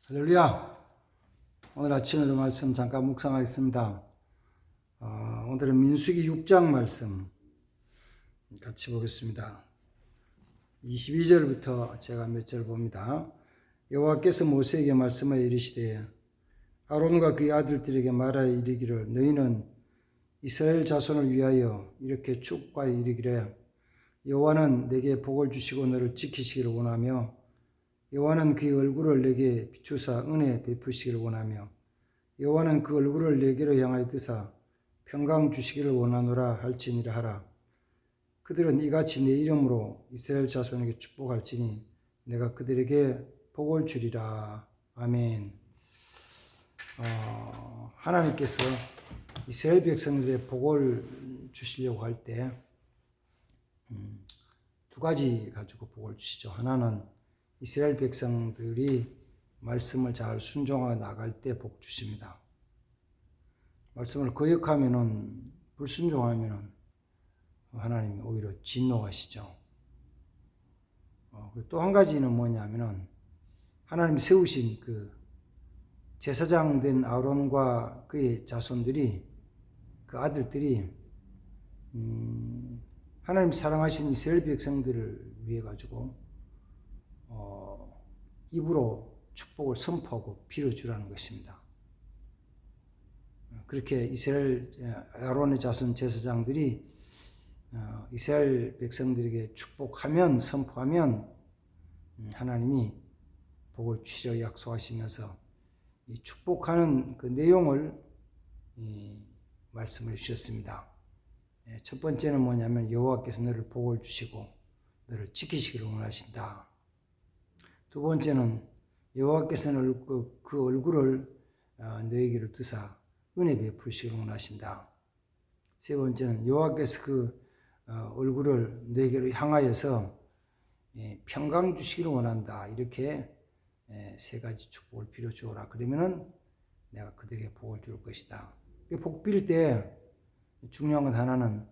할렐루야. 오늘 아침에도 말씀 잠깐 묵상하겠습니다. 오늘은 민수기 6장 말씀 같이 보겠습니다. 22절부터 제가 몇 절 봅니다. 여호와께서 모세에게 말씀하여 이르시되 아론과 그의 아들들에게 말하여 이르기를 너희는 이스라엘 자손을 위하여 이렇게 축복하여 이르기를 여호와는 내게 복을 주시고 너를 지키시기를 원하며 여호와는 그의 얼굴을 내게 비추사 은혜 베푸시기를 원하며 여호와는 그 얼굴을 내게로 향하여 드사 평강 주시기를 원하노라 할지니라 하라. 그들은 이같이 내 이름으로 이스라엘 자손에게 축복할지니 내가 그들에게 복을 주리라. 아멘. 하나님께서 이스라엘 백성들의 복을 주시려고 할 때 두 가지 가지고 복을 주시죠. 하나는 이스라엘 백성들이 말씀을 잘 순종하여 나갈 때 복 주십니다. 말씀을 거역하면은, 불순종하면은 하나님이 오히려 진노하시죠. 또 한 가지는 뭐냐면은 하나님이 세우신 그 제사장 된 아론과 그의 자손들이, 그 아들들이 하나님 사랑하신 이스라엘 백성들을 위해 가지고 입으로 축복을 선포하고 빌어주라는 것입니다. 그렇게 이스라엘 아론의 자손 제사장들이 이스라엘 백성들에게 축복하면, 선포하면 하나님이 복을 주시려 약속하시면서 이 축복하는 그 내용을 말씀을 주셨습니다. 첫 번째는 뭐냐면 여호와께서 너를 복을 주시고 너를 지키시기를 원하신다. 두 번째는 여호와께서는 그 얼굴을 너에게로 드사 은혜 베푸시기를 원하신다. 세 번째는 여호와께서 그 얼굴을 너에게로 향하여서 평강 주시기를 원한다. 이렇게 세 가지 축복을 빌어주어라. 그러면은 내가 그들에게 복을 줄 것이다. 복 빌 때 중요한 건 하나는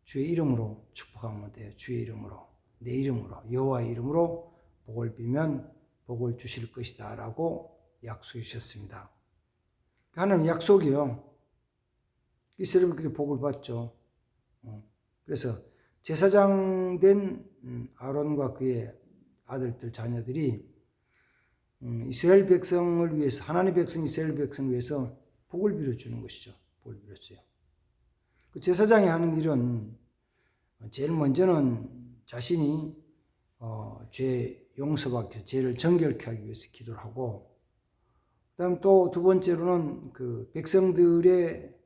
주의 이름으로 축복하면 돼요. 주의 이름으로, 내 이름으로, 여호와의 이름으로 복을 빌면 복을 주실 것이다 라고 약속해 주셨습니다. 하나님 약속이요. 이스라엘들이 복을 받죠. 그래서 제사장 된 아론과 그의 아들들, 자녀들이 이스라엘 백성을 위해서, 하나님의 백성 이스라엘 백성을 위해서 복을 빌어주는 것이죠. 복을 빌었어요. 그 제사장이 하는 일은 제일 먼저는 자신이 죄 용서받기 위해서, 죄를 정결케 하기 위해서 기도를 하고, 그 다음 또 두 번째로는 그 백성들의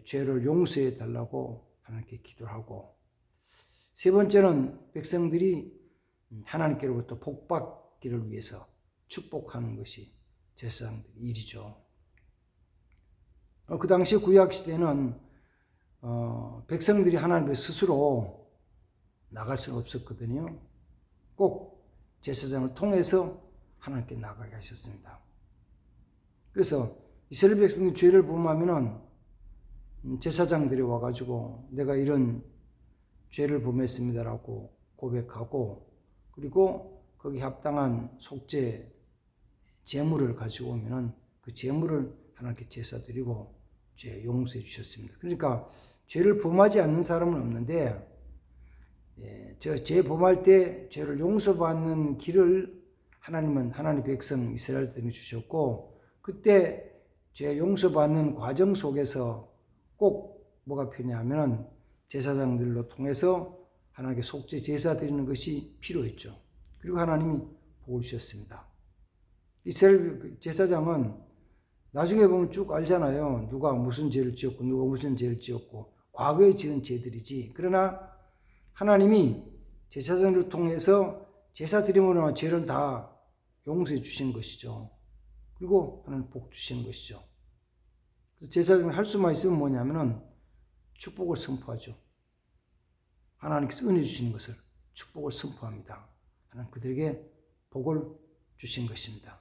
죄를 용서해 달라고 하나님께 기도를 하고, 세 번째는 백성들이 하나님께로부터 복받기를 위해서 축복하는 것이 제사장들의 일이죠. 그 당시 구약시대는 백성들이 하나님 스스로 나갈 수는 없었거든요. 꼭 제사장을 통해서 하나님께 나가게 하셨습니다. 그래서 이스라엘 백성들이 죄를 범하면은 제사장들이 와가지고 내가 이런 죄를 범했습니다라고 고백하고, 그리고 거기 합당한 속죄 제물을 가지고 오면은 그 제물을 하나님께 제사 드리고 죄 용서해 주셨습니다. 그러니까 죄를 범하지 않는 사람은 없는데, 죄 범할 때 죄를 용서받는 길을 하나님은 하나님의 백성 이스라엘들이 주셨고, 그때 죄 용서받는 과정 속에서 꼭 뭐가 필요하면 제사장들로 통해서 하나님께 속죄 제사 드리는 것이 필요했죠. 그리고 하나님이 복을 주셨습니다. 이스라엘 제사장은 나중에 보면 쭉 알잖아요. 누가 무슨 죄를 지었고 누가 무슨 죄를 지었고 과거에 지은 죄들이지. 그러나 하나님이 제사장을 통해서 제사 드림으로 죄를 다 용서해 주신 것이죠. 그리고 하나님 복 주시는 것이죠. 그래서 제사장이 할 수만 있으면 뭐냐면은 축복을 선포하죠. 하나님께서 은혜 주시는 것을 축복을 선포합니다. 하나님 그들에게 복을 주신 것입니다.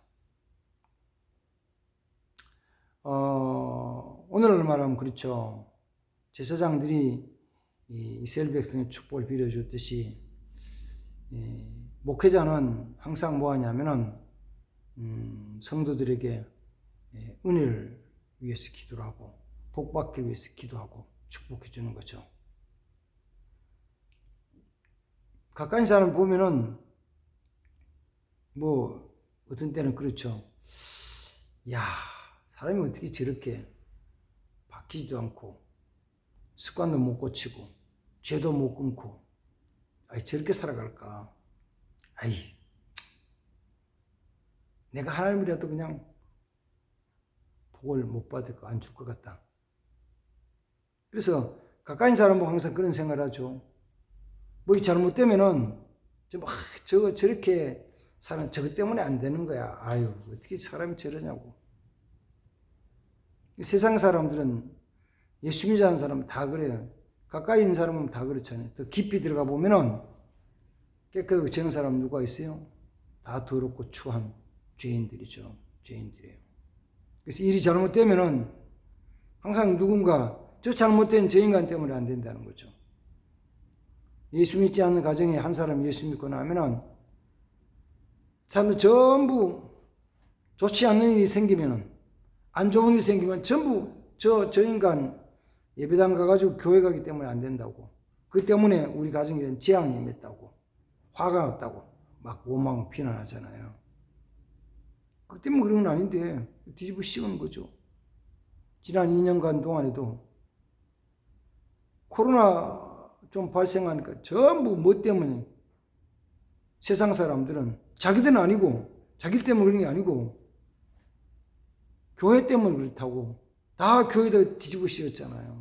오늘날 말하면 그렇죠. 제사장들이 이스라엘 백성의 축복을 빌어줬듯이 목회자는 항상 뭐 하냐면은 성도들에게 은혜를 위해서 기도를 하고 복받기 위해서 기도하고 축복해 주는 거죠. 가까이 사람 보면은 뭐 어떤 때는 그렇죠. 야, 사람이 어떻게 저렇게 바뀌지도 않고 습관도 못 고치고 죄도 못 끊고 저렇게 살아갈까? 내가 하나님이라도 그냥 복을 못 받을 거 안 줄 것 같다. 그래서 가까이 사람 보고 항상 그런 생각을 하죠. 뭐 잘못되면은 저렇게 사는 저것 때문에 안 되는 거야. 어떻게 사람이 저러냐고. 세상 사람들은 예수 믿는 사람은 다 그래요. 가까이 있는 사람은 다 그렇잖아요. 더 깊이 들어가 보면은 깨끗하고 정한 사람 누가 있어요? 다 더럽고 추한 죄인들이죠. 죄인들이에요. 그래서 일이 잘못되면은 항상 누군가 저 잘못된 저 인간 때문에 안 된다는 거죠. 예수 믿지 않는 가정에 한 사람 예수 믿고 나면은 사람들 전부 좋지 않는 일이 생기면은 안 좋은 일이 생기면 전부 저 인간 예배당 가가지고 교회 가기 때문에 안 된다고. 그 때문에 우리 가정에 이런 재앙이 임했다고. 화가 났다고. 막 원망 비난하잖아요. 그 때문에 그런 건 아닌데 뒤집어 씌우는 거죠. 지난 2년간 동안에도 코로나 좀 발생하니까 전부 뭐 때문에 세상 사람들은 자기들은 아니고 자기 때문에 그런 게 아니고 교회 때문에 그렇다고 다 교회에다 뒤집어 씌웠잖아요.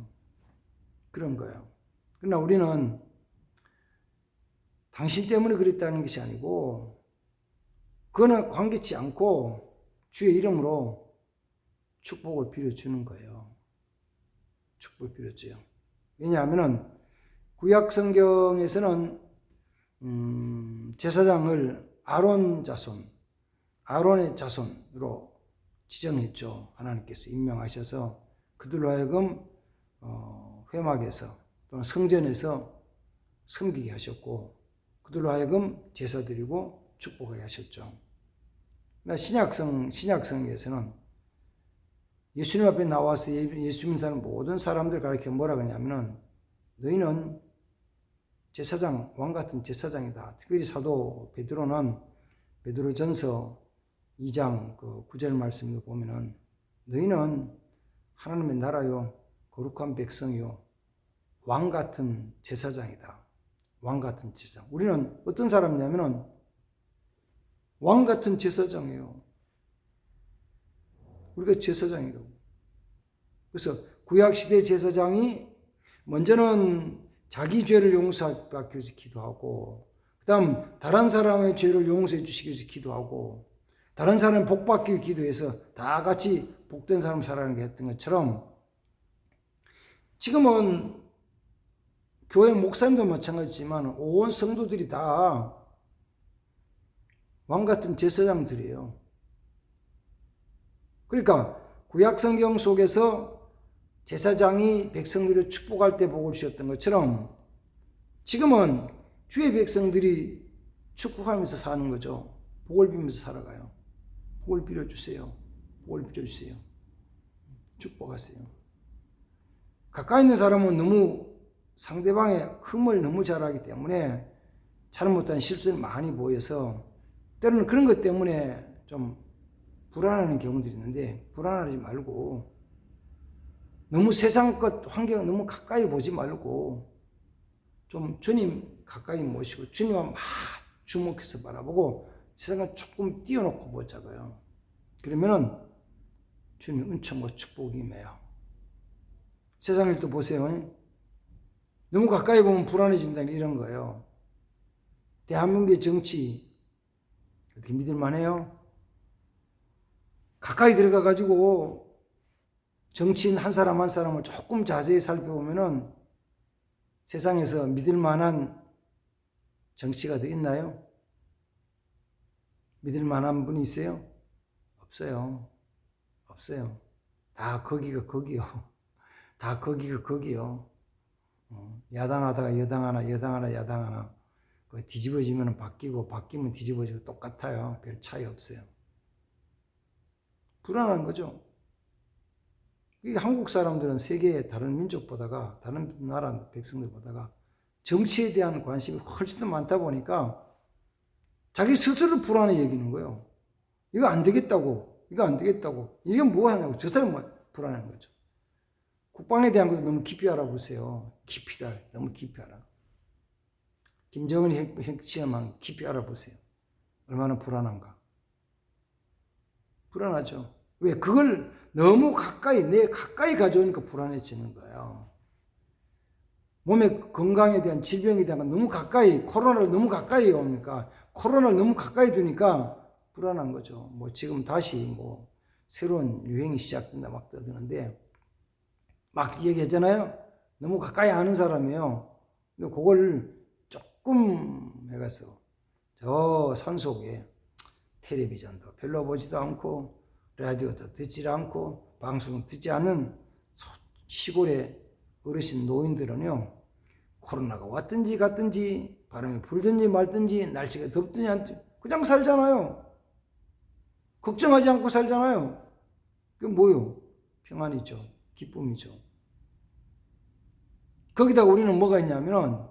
그런 거예요. 그러나 우리는 당신 때문에 그랬다는 것이 아니고 그거는 관계치 않고 주의 이름으로 축복을 빌어주는 거예요. 축복을 빌어줘요. 왜냐하면 구약 성경에서는 제사장을 아론의 자손으로 지정했죠. 하나님께서 임명하셔서 그들로 하여금 회막에서 또는 성전에서 섬기게 하셨고 그들로 하여금 제사 드리고 축복하게 하셨죠. 그러나 신약성에서는 예수님 앞에 나와서 예수 믿는 사람 모든 사람들 가르쳐 뭐라 그러냐면은 너희는 제사장, 왕 같은 제사장이다. 특별히 사도 베드로는 베드로전서 2장 그 9절 말씀을 보면은 너희는 하나님의 나라요 거룩한 백성이요 왕 같은 제사장이다. 왕 같은 제사장. 우리는 어떤 사람이냐면은 왕 같은 제사장이에요. 우리가 제사장이라고. 그래서 구약시대 제사장이 먼저는 자기 죄를 용서받기 위해서 기도하고 그 다음 다른 사람의 죄를 용서해 주시기 위해서 기도하고 다른 사람 복 받기 위해 기도해서 다 같이 복된 사람 살아가는 게 했던 것처럼 지금은 교회 목사님도 마찬가지지만 온 성도들이 다 왕 같은 제사장들이에요. 그러니까 구약 성경 속에서 제사장이 백성들을 축복할 때 복을 주셨던 것처럼 지금은 주의 백성들이 축복하면서 사는 거죠. 복을 빌면서 살아가요. 복을 빌어주세요. 복을 빌어주세요. 축복하세요. 가까이 있는 사람은 너무 상대방의 흠을 너무 잘 알기 때문에 잘못한 실수를 많이 보여서 때로는 그런 것 때문에 좀 불안하는 경우들이 있는데 불안하지 말고 너무 세상 것 환경을 너무 가까이 보지 말고 좀 주님 가까이 모시고 주님만 막 주목해서 바라보고 세상을 조금 띄워놓고 보자고요. 그러면은 주님의 은총과 축복이 임해요. 세상 일도 보세요. 너무 가까이 보면 불안해진다는 이런 거예요. 대한민국의 정치 어떻게 믿을만해요? 가까이 들어가가지고 정치인 한 사람 한 사람을 조금 자세히 살펴보면은 세상에서 믿을만한 정치가 더 있나요? 믿을만한 분이 있어요? 없어요. 없어요. 다 거기가 거기요. 다 거기가 거기요. 야당하다가 여당하나 여당하나 야당하나 그 뒤집어지면 바뀌고 바뀌면 뒤집어지고 똑같아요. 별 차이 없어요. 불안한 거죠. 이 한국 사람들은 세계의 다른 민족보다가, 다른 나라 백성들보다가 정치에 대한 관심이 훨씬 더 많다 보니까 자기 스스로 불안해 여기는 거예요. 이거 안 되겠다고, 이거 안 되겠다고, 이게 뭐 하냐고, 저 사람은 불안한 거죠. 국방에 대한 것도 너무 깊이 알아보세요. 너무 깊이 알아. 김정은이 핵시험만 깊이 알아보세요. 얼마나 불안한가. 불안하죠. 왜? 그걸 너무 가까이 가져오니까 불안해지는 거예요. 몸의 건강에 대한 질병에 대한 너무 가까이, 코로나를 너무 가까이 오니까, 코로나를 너무 가까이 두니까 불안한 거죠. 뭐 지금 다시 뭐 새로운 유행이 시작된다 막 떠드는데, 막 얘기하잖아요. 너무 가까이 아는 사람이에요. 근데 그걸 조금 해가서 저 산속에 텔레비전도 별로 보지도 않고 라디오도 듣지 않고 방송 듣지 않은 시골의 어르신 노인들은요, 코로나가 왔든지 갔든지 바람이 불든지 말든지 날씨가 덥든지 않든지 그냥 살잖아요. 걱정하지 않고 살잖아요. 그게 뭐요? 평안이죠. 기쁨이죠. 거기다 우리는 뭐가 있냐면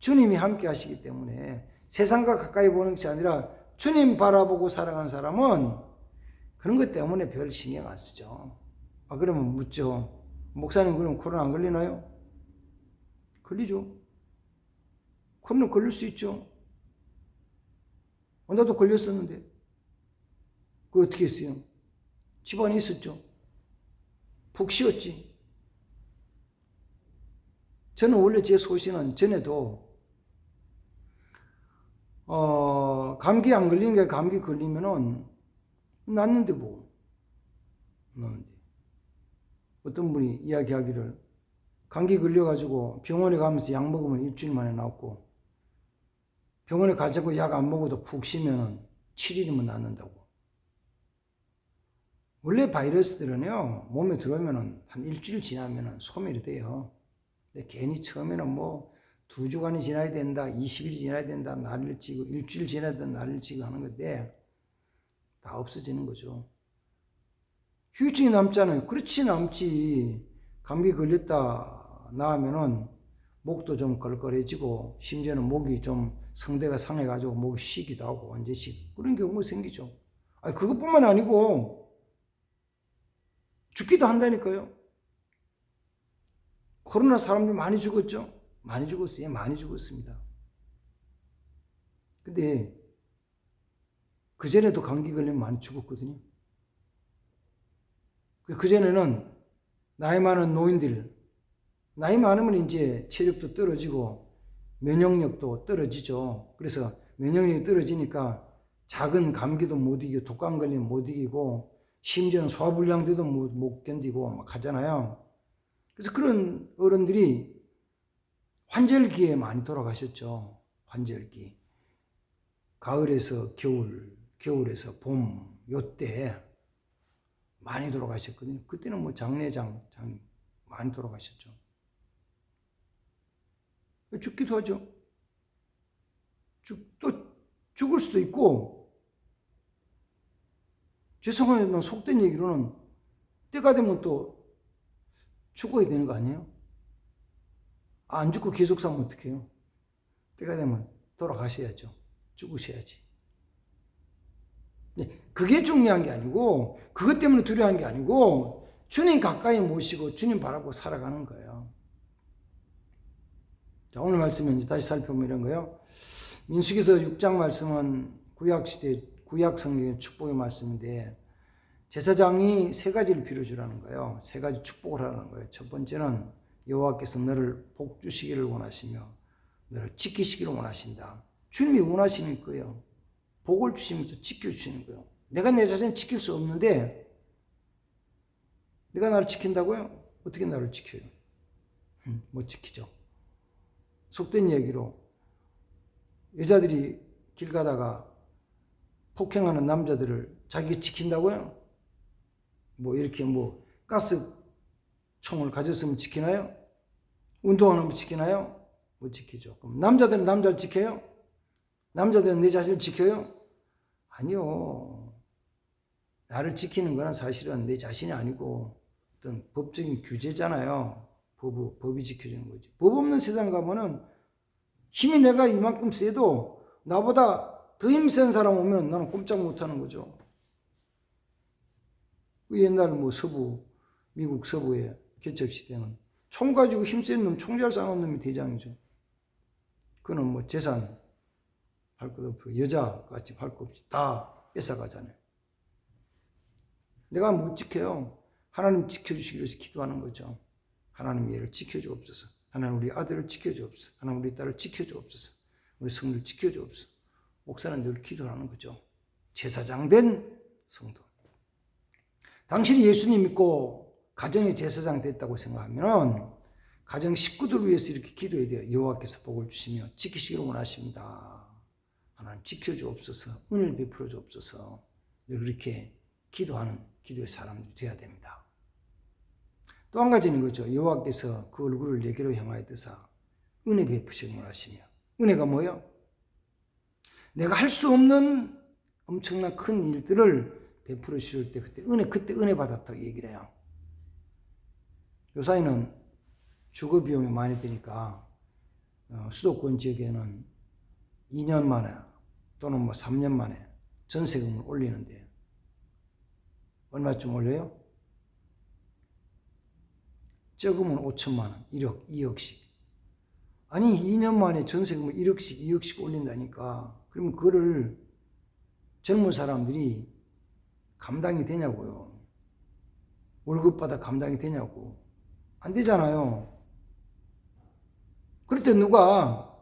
주님이 함께 하시기 때문에 세상과 가까이 보는 것이 아니라 주님 바라보고 살아가는 사람은 그런 것 때문에 별 신경 안 쓰죠. 그러면 묻죠. 목사님, 그럼 코로나 안 걸리나요? 걸리죠. 코로나 걸릴 수 있죠. 나도 걸렸었는데. 그걸 어떻게 했어요? 집안에 있었죠. 푹 쉬었지. 저는 원래 제 소신은 전에도 감기 안 걸리는 게 감기 걸리면은 낫는데 뭐. 낫는데. 어떤 분이 이야기하기를 감기 걸려가지고 병원에 가면서 약 먹으면 일주일 만에 낫고 병원에 가자고 약 안 먹어도 푹 쉬면은 7일이면 낫는다고. 원래 바이러스들은요, 몸에 들어오면은 한 일주일 지나면은 소멸이 돼요. 근데 괜히 처음에는 뭐 2주간이 지나야 된다, 20일이 지나야 된다, 난리를 치고, 일주일 지나야 된다, 난리를 치고 하는 건데, 다 없어지는 거죠. 후유증이 남잖아요. 그렇지, 남지. 감기 걸렸다 나으면은 목도 좀 걸걸해지고, 심지어는 목이 좀 성대가 상해가지고 목이 쉬기도 하고, 완전히 쉬고, 그런 경우가 생기죠. 그것뿐만 아니고, 죽기도 한다니까요. 코로나 사람들 많이 죽었죠? 많이 죽었어요. 많이 죽었습니다. 근데 그전에도 감기 걸리면 많이 죽었거든요. 그전에는 나이 많은 노인들, 나이 많으면 이제 체력도 떨어지고 면역력도 떨어지죠. 그래서 면역력이 떨어지니까 작은 감기도 못 이기고 독감 걸리면 못 이기고 심지어는 소화불량도 못 견디고 막 하잖아요. 그래서 그런 어른들이 환절기에 많이 돌아가셨죠. 환절기. 가을에서 겨울, 겨울에서 봄, 요때 많이 돌아가셨거든요. 그때는 뭐 장례장 많이 돌아가셨죠. 죽기도 하죠. 또 죽을 수도 있고, 죄송하지만 속된 얘기로는 때가 되면 또 죽어야 되는 거 아니에요? 안 죽고 계속 살면 어떡해요? 때가 되면 돌아가셔야죠. 죽으셔야지. 그게 중요한 게 아니고, 그것 때문에 두려워하는 게 아니고, 주님 가까이 모시고 주님 바라보고 살아가는 거예요. 자, 오늘 말씀은 이제 다시 살펴보면 이런 거예요. 민수기서 6장 말씀은 구약시대, 구약성경의 축복의 말씀인데, 제사장이 3가지를 빌어주라는 거예요. 3가지 축복을 하라는 거예요. 첫 번째는 여호와께서 너를 복 주시기를 원하시며 너를 지키시기를 원하신다. 주님이 원하시는 거예요. 복을 주시면서 지켜주시는 거예요. 내가 내 자신을 지킬 수 없는데 내가 나를 지킨다고요? 어떻게 나를 지켜요? 못 지키죠. 속된 얘기로 여자들이 길 가다가 폭행하는 남자들을 자기가 지킨다고요? 뭐 이렇게 뭐 가스총을 가졌으면 지키나요? 운동하는 거 지키나요? 못 지키죠. 그럼 남자들은 남자를 지켜요? 남자들은 내 자신을 지켜요? 아니요. 나를 지키는 거는 사실은 내 자신이 아니고 어떤 법적인 규제잖아요. 법이 지켜주는 거지. 법 없는 세상 가면은 힘이 내가 이만큼 세도 나보다 더 힘센 사람 오면 나는 꼼짝 못하는 거죠. 옛날 미국 서부의 개척시대는 총 가지고 힘센 놈, 총 잘 싸우는 놈이 대장이죠. 그는 재산 할 것 없고 여자같이 할 것 없이 다 뺏어가잖아요. 내가 못 지켜요. 하나님 지켜주시기 위해서 기도하는 거죠. 하나님 얘를 지켜주옵소서. 하나님 우리 아들을 지켜주옵소서. 하나님 우리 딸을 지켜주옵소서. 우리 성도를 지켜주옵소서. 목사는 늘 기도하는 거죠. 제사장 된 성도. 당신이 예수님 믿고 가정의 제사장 됐다고 생각하면 가정 식구들을 위해서 이렇게 기도해야 돼요. 여호와께서 복을 주시며 지키시기를 원하십니다. 하나님 지켜주옵소서. 은혜를 베풀어 주옵소서. 이렇게 기도하는 기도의 사람들이 되어야 됩니다. 또 한 가지는 거죠. 여호와께서 그 얼굴을 내게로 향하여 드사 은혜 베푸시기를 원하시며. 은혜가 뭐예요? 내가 할 수 없는 엄청난 큰 일들을 베풀어 주실 때 그때 은혜 받았다고 얘기를 해요. 요사이는 주거 비용이 많이 드니까 수도권 지역에는 2년 만에 또는 3년 만에 전세금을 올리는데 얼마쯤 올려요? 적으면 5천만 원, 1억, 2억씩. 아니 2년 만에 전세금을 1억씩, 2억씩 올린다니까. 그러면 그거를 젊은 사람들이 감당이 되냐고요. 월급 받아 감당이 되냐고. 안 되잖아요. 그럴 때 누가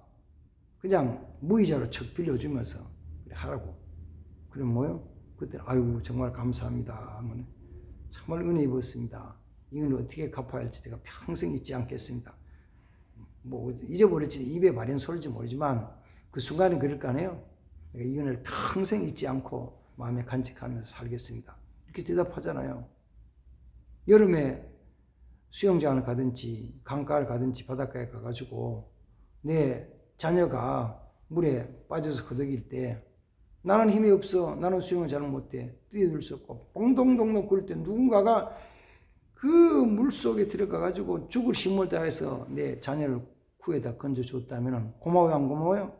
그냥 무이자로 척 빌려주면서 그래 하라고. 그럼 뭐요? 그때 아이고 정말 감사합니다. 정말 은혜 입었습니다. 이건 어떻게 갚아야 할지 제가 평생 잊지 않겠습니다. 잊어버릴지 입에 바른 소리인지 모르지만 그 순간에 그럴 거 아니에요. 내가 이 은혜를 평생 잊지 않고 마음에 간직하면서 살겠습니다. 이렇게 대답하잖아요. 여름에 수영장을 가든지 강가를 가든지 바닷가에 가가지고 내 자녀가 물에 빠져서 거덕일 때 나는 힘이 없어. 나는 수영을 잘 못해. 뛰어들 수 없고 뽕동동동 그럴 때 누군가가 그 물속에 들어가가지고 죽을 힘을 다해서 내 자녀를 구해다 건져줬다면 고마워요 안 고마워요?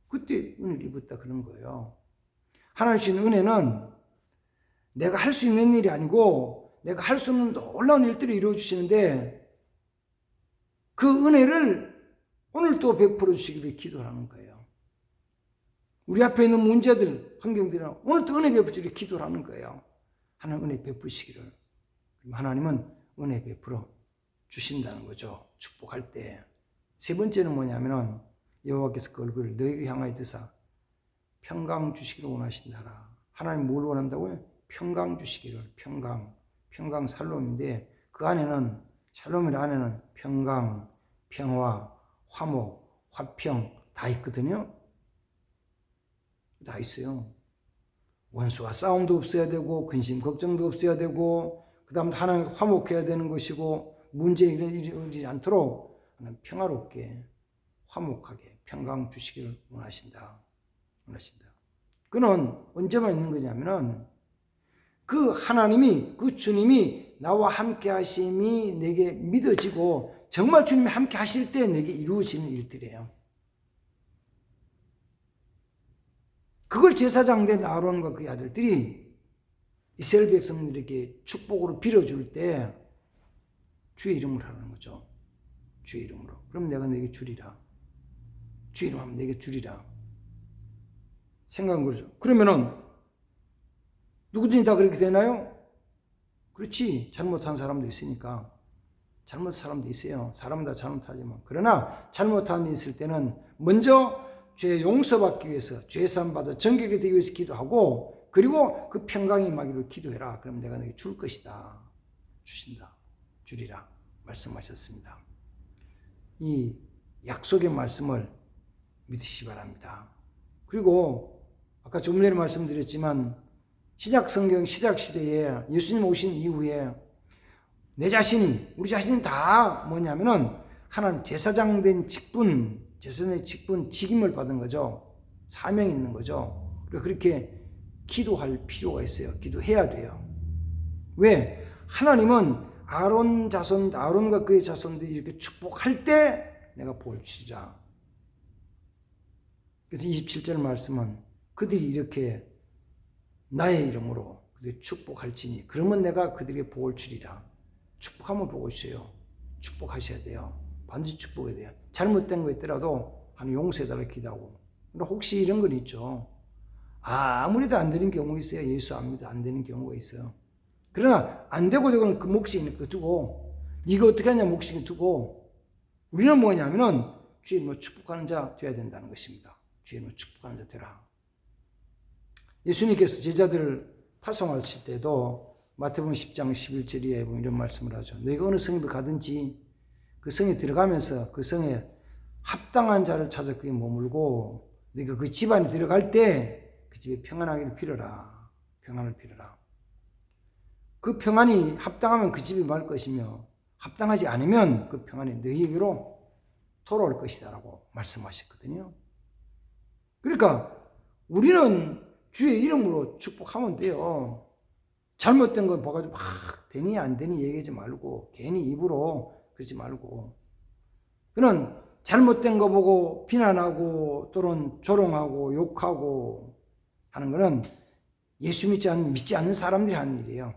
그때 은혜를 입었다 그런 거예요. 하나님 주신 은혜는 내가 할 수 있는 일이 아니고 내가 할 수 없는 놀라운 일들을 이루어주시는데 그 은혜를 오늘 또 베풀어 주시기 위해 기도하는 거예요. 우리 앞에 있는 문제들, 환경들은 오늘 또 은혜 베푸시기를 기도를 하는 거예요. 하나님 은혜 베푸시기를. 하나님은 은혜 베풀어 주신다는 거죠. 축복할 때. 세 번째는 뭐냐면은 여호와께서 그 얼굴을 너희를 향하여 드사 평강 주시기를 원하신다라. 하나님 뭘 원한다고요? 평강 주시기를. 평강 샬롬인데 그 안에는 샬롬의 안에는 평강, 평화, 화목, 화평 다 있거든요. 다 있어요. 원수와 싸움도 없어야 되고 근심 걱정도 없어야 되고 그 다음 하나님 화목해야 되는 것이고 문제 일어나지 않도록 평화롭게 화목하게 평강 주시기를 원하신다. 그는 언제만 있는 거냐면은 그 하나님이 그 주님이 나와 함께 하심이 내게 믿어지고 정말 주님이 함께 하실 때 내게 이루어지는 일들이에요. 그걸 제사장 된 아론과 그의 아들들이 이스라엘 백성들에게 축복으로 빌어줄 때 주의 이름을 하는 거죠. 주의 이름으로. 그럼 내가 내게 주리라. 주의 이름 하면 내게 주리라. 생각은 그러죠. 그러면은 누구든지 다 그렇게 되나요? 그렇지. 잘못한 사람도 있으니까. 잘못한 사람도 있어요. 사람은 다 잘못하지만. 그러나 잘못한 데 있을 때는 먼저 죄 용서받기 위해서 죄사함 받아 정결이 되기 위해서 기도하고 그리고 그 평강이 임하기를 기도해라. 그럼 내가 너에게 줄 것이다. 주신다. 주리라. 말씀하셨습니다. 이 약속의 말씀을 믿으시기 바랍니다. 그리고 아까 조금 전에 말씀드렸지만 신약 성경 시작 시대에 예수님 오신 이후에 우리 자신이 다 뭐냐면은 하나님 제사장 된 직분, 제사장의 직분, 직임을 받은 거죠. 사명이 있는 거죠. 그렇게 기도할 필요가 있어요. 기도해야 돼요. 왜? 하나님은 아론 자손, 아론과 그의 자손들이 이렇게 축복할 때 내가 복을 주리라. 그래서 27절 말씀은 그들이 이렇게 나의 이름으로 그들이 축복할지니 그러면 내가 그들에게 복을 주리라. 축복하면 복을 주세요. 축복하셔야 돼요. 반드시 축복해야 돼요. 잘못된 거 있더라도 하나님 용서해달라고 기도하고. 혹시 이런 건 있죠. 아무리도 안 되는 경우가 있어요. 예수 안 믿어도 안 되는 경우가 있어요. 그러나 안 되고 되고는 그 몫이 있는 거 두고 네가 어떻게 하냐 몫이 두고 우리는 뭐냐면은 주의 이름으로 축복하는 자 되어야 된다는 것입니다. 주의 이름으로 축복하는 자 되라. 예수님께서 제자들을 파송하실 때도 마태복음 10장 11절에 보면 이런 말씀을 하죠. 너희가 어느 성에 가든지 그 성에 들어가면서 그 성에 합당한 자를 찾아 그에 머물고 너희가 그 집안에 들어갈 때 그 집에 평안하기를 빌어라. 평안을 빌어라. 그 평안이 합당하면 그 집이 말 것이며 합당하지 않으면 그 평안이 너희에게로 돌아올 것이다 라고 말씀하셨거든요. 그러니까 우리는 주의 이름으로 축복하면 돼요. 잘못된 거 봐가지고 막 되니 안 되니 얘기하지 말고 괜히 입으로 그러지 말고 그는 잘못된 거 보고 비난하고 또는 조롱하고 욕하고 하는 거는 예수 믿지 않는 사람들이 하는 일이에요.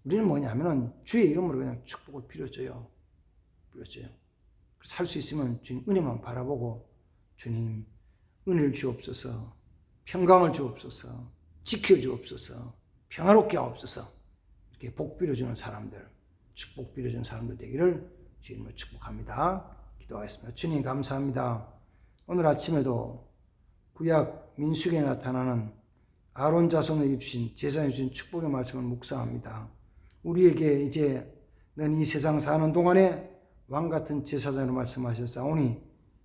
우리는 뭐냐면은 주의 이름으로 그냥 축복을 빌어줘요. 빌어줘요. 살 수 있으면 주님 은혜만 바라보고 주님 은혜를 주옵소서, 평강을 주옵소서, 지켜주옵소서, 평화롭게 하옵소서. 이렇게 복 빌어주는 사람들, 축복 빌어주는 사람들 되기를 주의 이름으로 축복합니다. 기도하겠습니다. 주님 감사합니다. 오늘 아침에도 구약 민수기에 나타나는 아론 자손에게 주신 제사에 주신 축복의 말씀을 묵상합니다. 우리에게 이제 넌 이 세상 사는 동안에 왕같은 제사장으로 말씀하셨사오니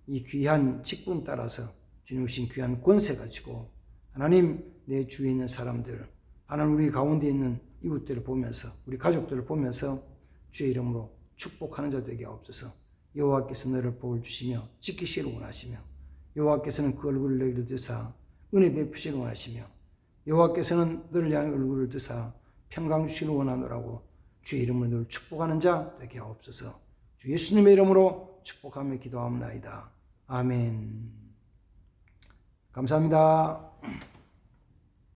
이 귀한 직분 따라서 주님 주신 귀한 권세 가지고 하나님 내 주위에 있는 사람들 하나님 우리 가운데 있는 이웃들을 보면서 우리 가족들을 보면서 주의 이름으로 축복하는 자 되게 하옵소서. 여호와께서 너를 복을 주시며 지키시기를 원하시며 여호와께서는 그 얼굴을 너희를 드사 은혜 베푸시기를 원하시며 여호와께서는 너를 향해 얼굴을 드사 평강 주시기를 원하노라고 주의 이름으로 너를 축복하는 자 되게 하옵소서. 주 예수님의 이름으로 축복하며 기도하옵나이다. 아멘. 감사합니다.